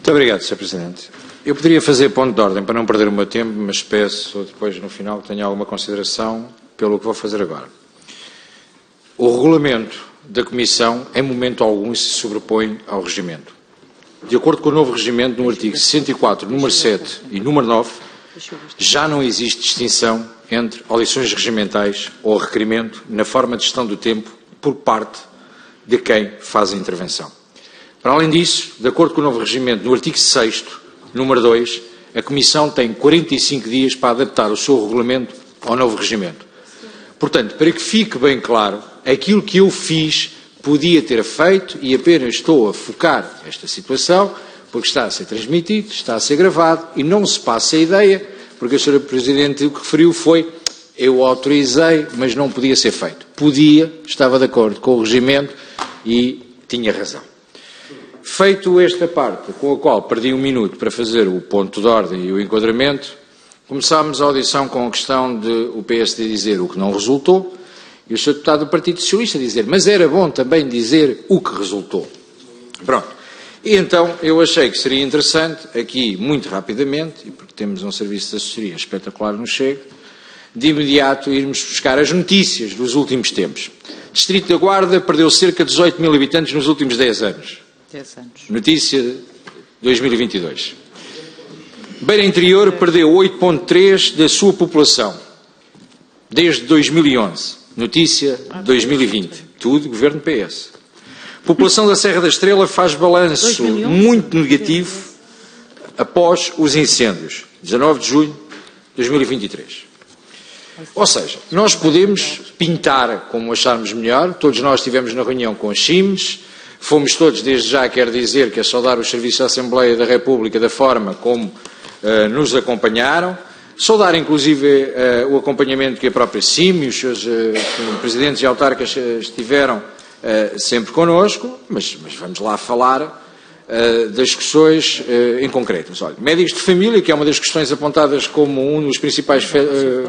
Muito obrigado, Sr. Presidente. Eu poderia fazer ponto de ordem para não perder o meu tempo, mas peço depois, no final, que tenha alguma consideração pelo que vou fazer agora. O regulamento da Comissão, em momento algum, se sobrepõe ao regimento. De acordo com o novo regimento, no artigo 64, número 7 e número 9, já não existe distinção entre audições regimentais ou requerimento na forma de gestão do tempo por parte de quem faz a intervenção. Para além disso, de acordo com o novo regimento, no artigo 6º, número 2, a Comissão tem 45 dias para adaptar o seu regulamento ao novo regimento. Portanto, para que fique bem claro, aquilo que eu fiz podia ter feito e apenas estou a focar esta situação porque está a ser transmitido, está a ser gravado e não se passa a ideia, porque a Sra. Presidente o que referiu foi eu autorizei, mas não podia ser feito. Podia, estava de acordo com o regimento e tinha razão. Feito esta parte, com a qual perdi um minuto para fazer o ponto de ordem e o enquadramento, começámos a audição com a questão de o PSD dizer o que não resultou e o Sr. Deputado do Partido Socialista dizer, mas era bom também dizer o que resultou. Pronto. E então eu achei que seria interessante, aqui muito rapidamente, e porque temos um serviço de assessoria espetacular no Chega, de imediato irmos buscar as notícias dos últimos tempos. Distrito da Guarda perdeu cerca de 18 mil habitantes nos últimos 10 anos. 10 anos. Notícia de 2022. Beira Interior perdeu 8,3% da sua população, desde 2011. Notícia de 2020. Tudo governo PS. População da Serra da Estrela faz balanço muito negativo após os incêndios. 19 de junho de 2023. Ou seja, nós podemos pintar como acharmos melhor. Todos nós estivemos na reunião com as CIMES. Fomos todos, desde já, quero dizer, que a saudar os serviços da Assembleia da República da forma como nos acompanharam. Saudar, inclusive, o acompanhamento que a própria CIM e os seus presidentes e autarcas estiveram sempre connosco, mas vamos lá falar das questões em concreto. Mas, olha, médicos de família, que é uma das questões apontadas como um dos principais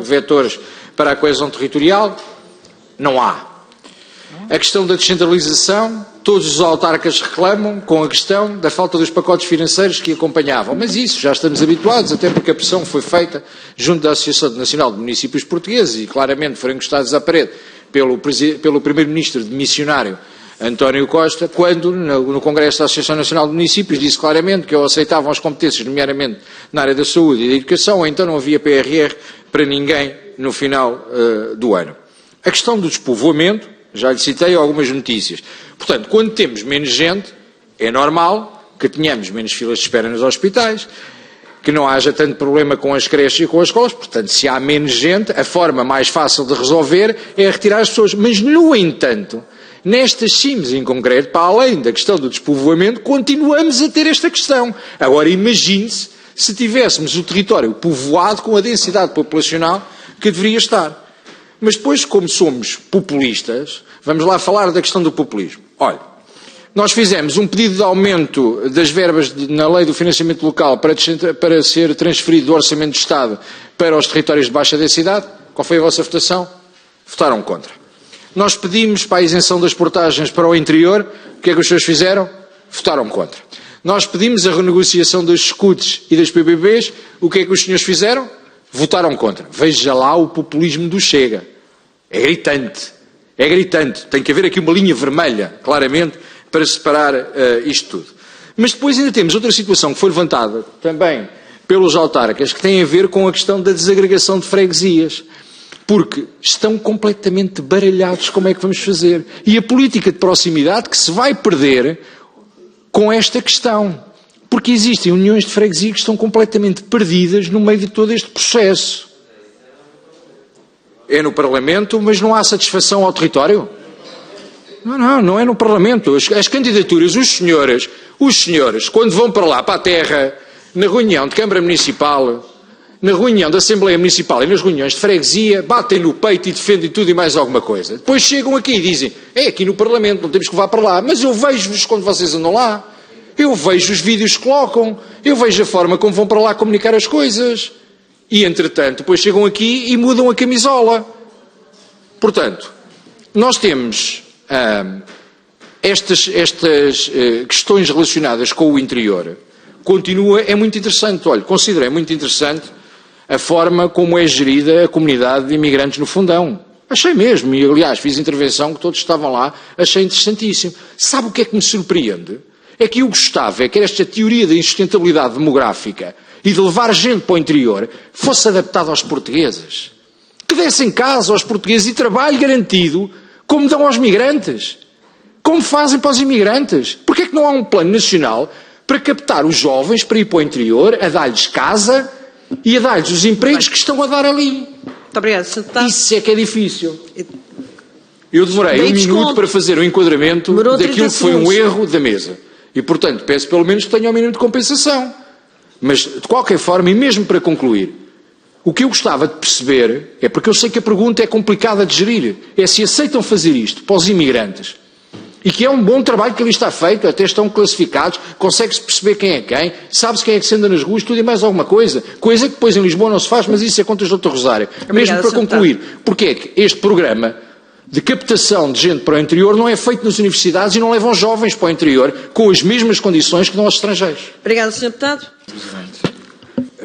vetores para a coesão territorial, não há. A questão da descentralização, todos os autarcas reclamam com a questão da falta dos pacotes financeiros que acompanhavam. Mas isso já estamos habituados, até porque a pressão foi feita junto da Associação Nacional de Municípios Portugueses e claramente foram encostados à parede pelo primeiro-ministro demissionário António Costa, quando no Congresso da Associação Nacional de Municípios disse claramente que ou aceitavam as competências, nomeadamente na área da saúde e da educação, ou então não havia PRR para ninguém no final do ano. A questão do despovoamento, já lhe citei algumas notícias. Portanto, quando temos menos gente, é normal que tenhamos menos filas de espera nos hospitais, que não haja tanto problema com as creches e com as escolas. Portanto, se há menos gente, a forma mais fácil de resolver é retirar as pessoas. Mas, no entanto, nestas CIMES em concreto, para além da questão do despovoamento, continuamos a ter esta questão. Agora, imagine-se se tivéssemos o território povoado com a densidade populacional que deveria estar. Mas depois, como somos populistas, vamos lá falar da questão do populismo. Olha, nós fizemos um pedido de aumento das verbas na lei do financiamento local para ser transferido do Orçamento do Estado para os territórios de baixa densidade. Qual foi a vossa votação? Votaram contra. Nós pedimos para a isenção das portagens para o interior. O que é que os senhores fizeram? Votaram contra. Nós pedimos a renegociação dos escudos e das PPPs. O que é que os senhores fizeram? Votaram contra. Veja lá o populismo do Chega. É gritante. É gritante. Tem que haver aqui uma linha vermelha, claramente, para separar isto tudo. Mas depois ainda temos outra situação que foi levantada também pelos autarcas, que tem a ver com a questão da desagregação de freguesias. Porque estão completamente baralhados como é que vamos fazer. E a política de proximidade que se vai perder com esta questão. Porque existem uniões de freguesia que estão completamente perdidas no meio de todo este processo. É no Parlamento, mas não há satisfação ao território? Não é no Parlamento. As candidaturas, os senhores, quando vão para lá, para a terra, na reunião de Câmara Municipal, na reunião da Assembleia Municipal e nas reuniões de freguesia, batem no peito e defendem tudo e mais alguma coisa. Depois chegam aqui e dizem, é aqui no Parlamento, não temos que levar para lá. Mas eu vejo-vos quando vocês andam lá. Eu vejo os vídeos que colocam, eu vejo a forma como vão para lá comunicar as coisas. E, entretanto, depois chegam aqui e mudam a camisola. Portanto, nós temos estas questões relacionadas com o interior, continua, é muito interessante. Olha, considerei muito interessante a forma como é gerida a comunidade de imigrantes no Fundão. Achei mesmo, e aliás fiz intervenção que todos estavam lá, achei interessantíssimo. Sabe o que é que me surpreende? É que eu gostava que esta teoria da insustentabilidade demográfica e de levar gente para o interior fosse adaptada aos portugueses. Que dessem casa aos portugueses e trabalho garantido, como dão aos migrantes. Como fazem para os imigrantes. Porquê é que não há um plano nacional para captar os jovens para ir para o interior, a dar-lhes casa e a dar-lhes os empregos que estão a dar ali? Muito obrigado, Sr. Deputado. Isso é que é difícil. Eu demorei um minuto para fazer o enquadramento daquilo que foi um erro da mesa. E, portanto, peço pelo menos que tenha um minuto de compensação. Mas, de qualquer forma, e mesmo para concluir, o que eu gostava de perceber é, porque eu sei que a pergunta é complicada de gerir, é se aceitam fazer isto para os imigrantes, e que é um bom trabalho que ali está feito, até estão classificados, consegue-se perceber quem é quem, sabe-se quem é que se anda nas ruas, tudo e mais alguma coisa. Coisa que depois em Lisboa não se faz, mas isso é contas do Dr. Rosário. Mesmo para concluir, porque é que este programa de captação de gente para o interior não é feito nas universidades e não levam jovens para o interior com as mesmas condições que dão aos estrangeiros? Obrigado, Sr. Deputado. Presidente,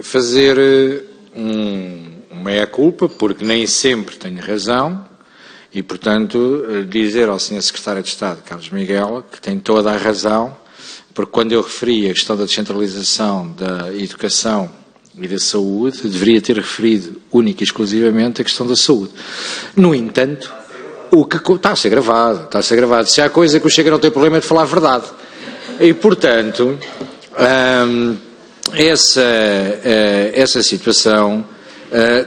fazer uma meia-culpa, porque nem sempre tenho razão, e, portanto, dizer ao Sr. Secretário de Estado, Carlos Miguel, que tem toda a razão, porque quando eu referi a questão da descentralização da educação e da saúde, deveria ter referido única e exclusivamente a questão da saúde. No entanto, o que está a ser gravado, Se há coisa que o Chega não tem problema é de falar a verdade. E, portanto, essa situação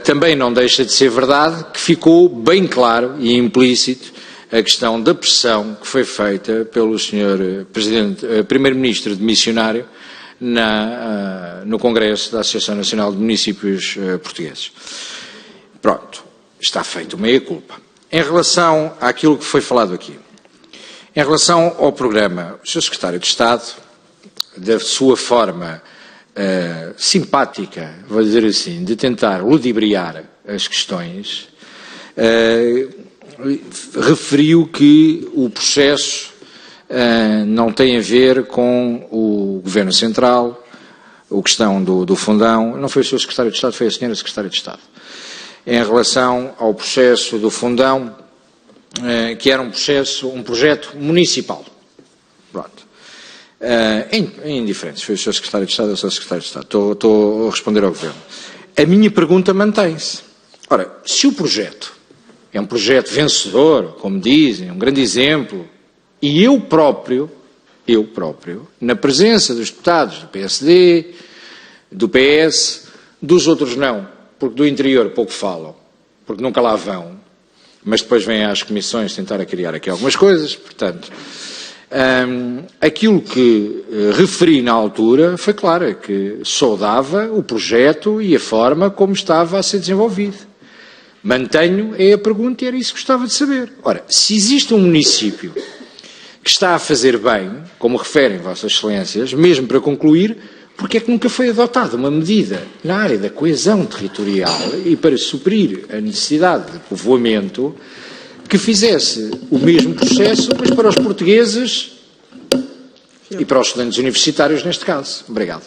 também não deixa de ser verdade, que ficou bem claro e implícito a questão da pressão que foi feita pelo Sr. Primeiro-Ministro demissionário no Congresso da Associação Nacional de Municípios Portugueses. Pronto, está feito meia-culpa. Em relação àquilo que foi falado aqui, em relação ao programa, o Sr. Secretário de Estado, da sua forma simpática, vou dizer assim, de tentar ludibriar as questões, referiu que o processo não tem a ver com o Governo Central, a questão do Fundão. Não foi o Sr. Secretário de Estado, foi a Sra. Secretária de Estado. Em relação ao processo do Fundão, que era um projeto municipal. Pronto. Indiferentes, foi o Sr. Secretário de Estado ou o Sr. Secretário de Estado. Estou a responder ao Governo. A minha pergunta mantém-se. Ora, se o projeto é um projeto vencedor, como dizem, um grande exemplo, e eu próprio, na presença dos deputados do PSD, do PS, dos outros não, porque do interior pouco falam, porque nunca lá vão, mas depois vêm às comissões tentar criar aqui algumas coisas, portanto, aquilo que referi na altura foi claro, que saudava o projeto e a forma como estava a ser desenvolvido. Mantenho a pergunta e era isso que gostava de saber. Ora, se existe um município que está a fazer bem, como referem Vossas Excelências, mesmo para concluir, porque é que nunca foi adotada uma medida na área da coesão territorial e para suprir a necessidade de povoamento que fizesse o mesmo processo, mas para os portugueses e para os estudantes universitários neste caso. Obrigado.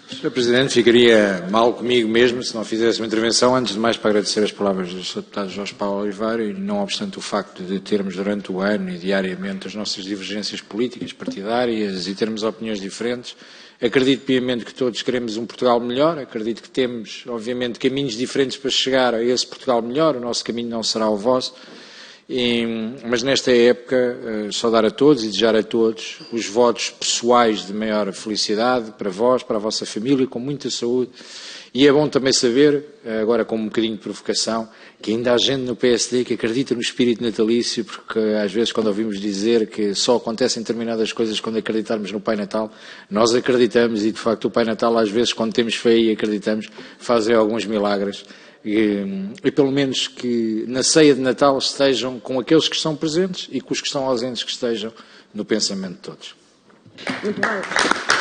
Sr. Presidente, ficaria mal comigo mesmo se não fizesse uma intervenção, antes de mais para agradecer as palavras do Sr. Deputado Jorge Paulo Oliveira e não obstante o facto de termos durante o ano e diariamente as nossas divergências políticas, partidárias e termos opiniões diferentes, acredito piamente que todos queremos um Portugal melhor, acredito que temos, obviamente, caminhos diferentes para chegar a esse Portugal melhor, o nosso caminho não será o vosso. Mas nesta época, saudar a todos e desejar a todos os votos pessoais de maior felicidade para vós, para a vossa família, com muita saúde. E é bom também saber, agora com um bocadinho de provocação, que ainda há gente no PSD que acredita no espírito natalício, porque às vezes quando ouvimos dizer que só acontecem determinadas coisas quando acreditarmos no Pai Natal, nós acreditamos e de facto o Pai Natal às vezes quando temos fé e acreditamos, fazem alguns milagres. E pelo menos que na ceia de Natal estejam com aqueles que estão presentes e com os que estão ausentes que estejam no pensamento de todos. Muito bem.